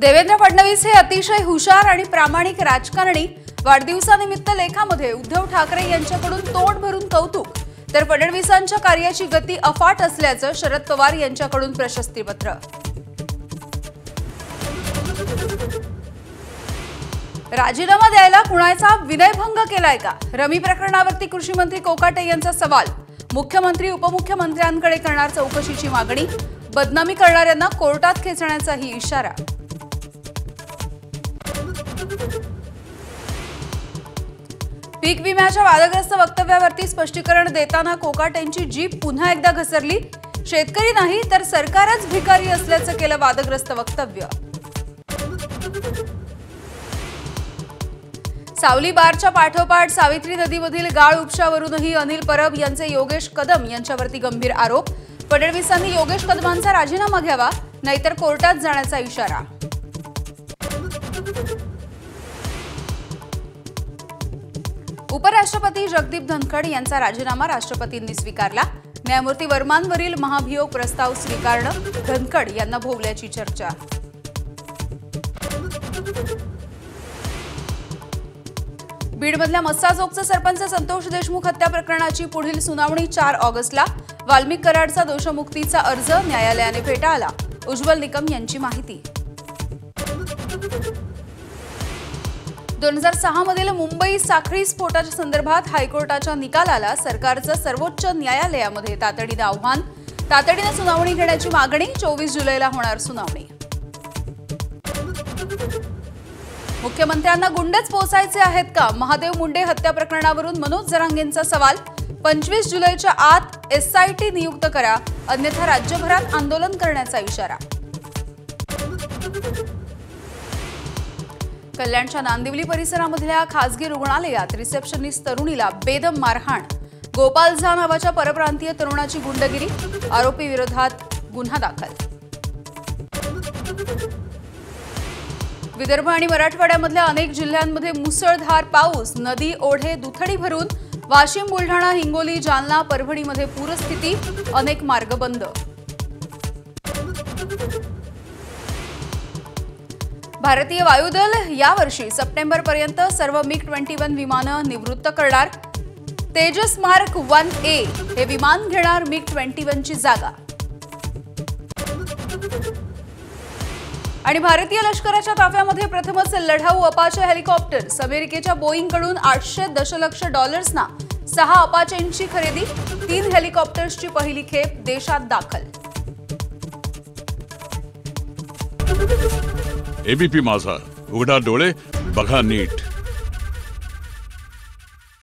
देवेंद्र फडणवीस हे अतिशय हुशार आणि प्रामाणिक राजकारणी। वाढदिवसानिमित्त लेखामध्ये उद्धव ठाकरे यांच्याकडून तोंड भरून कौतुक, तर फडणवीसांच्या कार्याची गती अफाट असल्याचं शरद पवार यांच्याकडून प्रशस्तीपत्र। राजीनामा द्यायला कुणाचा विनयभंग केलाय का? रमी प्रकरणावरती कृषी मंत्री कोकाटे यांचा सवाल। मुख्यमंत्री उपमुख्यमंत्र्यांकडे करणार चौकशीची मागणी। बदनामी करणाऱ्यांना कोर्टात खेचण्याचाही इशारा। पीक विम्याच्या वादग्रस्त वक्तव्यावरती स्पष्टीकरण देताना कोकाटेंची जीभ पुन्हा एकदा घसरली। शेतकरी नाही तर सरकारच भिकारी असल्याचं केलं वादग्रस्त वक्तव्य। सावली बारच्या पाठोपाठ सावित्री नदीमधील गाळ उपशावरूनही अनिल परब यांचे योगेश कदम यांच्यावरती गंभीर आरोप। फडणवीसांनी योगेश कदमांचा राजीनामा घ्यावा, नाहीतर कोर्टात जाण्याचा इशारा। उपराष्ट्रपती जगदीप धनखड यांचा राजीनामा राष्ट्रपतींनी स्वीकारला। न्यायमूर्ती वर्मांवरील महाभियोग प्रस्ताव स्वीकारणं, धनखड यांना भोवल्याची चर्चा। बीडमधल्या मस्साजोगचे सरपंच संतोष देशमुख हत्या प्रकरणाची पुढील सुनावणी 4 ऑगस्टला। वाल्मिक कराडचा दोषमुक्तीचा अर्ज न्यायालयाने फेटाळला। उज्ज्वल निकम यांची माहिती। 2006 मधील मुंबई साखळी स्फोटाच्या संदर्भात हायकोर्टाच्या निकालाला सरकारचं सर्वोच्च न्यायालयामध्ये तातडीनं आव्हान। तातडीनं सुनावणी घेण्याची मागणी। 24 जुलैला होणार सुनावणी। मुख्यमंत्र्यांना गुंडच पोचायचे आहेत का? महादेव मुंडे हत्या प्रकरणावरून मनोज जरांगेंचा सवाल। 25 जुलैच्या आत SIT नियुक्त करा, अन्यथा राज्यभरात आंदोलन करण्याचा इशारा। कल्याणच्या नांदिवली परिसरामधल्या खासगी रुग्णालयात रिसेप्शनिस्ट तरुणीला बेदम मारहाण। गोपाल झा नावाच्या परप्रांतीय तरुणाची गुंडगिरी। आरोपी विरोधात गुन्हा दाखल। विदर्भ आणि मराठवाड्यामधल्या अनेक जिल्ह्यांमध्ये मुसळधार पाऊस। नदी ओढे दुथडी भरून। वाशिम, बुलढाणा, हिंगोली, जालना, परभणीमध्ये पूरस्थिती। अनेक मार्ग बंद। भारतीय वायुदल यावर्षी सप्टेंबरपर्यंत सर्व MiG-21 विमानं निवृत्त करणार। तेजस मार्क 1A हे विमान घेणार MiG-21 ची जागा। आणि भारतीय लष्कराच्या ताफ्यामध्ये प्रथमच लढाऊ अपाचे हेलिकॉप्टर्स। अमेरिकेच्या बोईंगकडून $800 दशलक्ष ना 6 अपाचेंची खरेदी। 3 हेलिकॉप्टर्सची पहिली खेप देशात दाखल। ABP माझा, उघडा डोळे बघा नीट।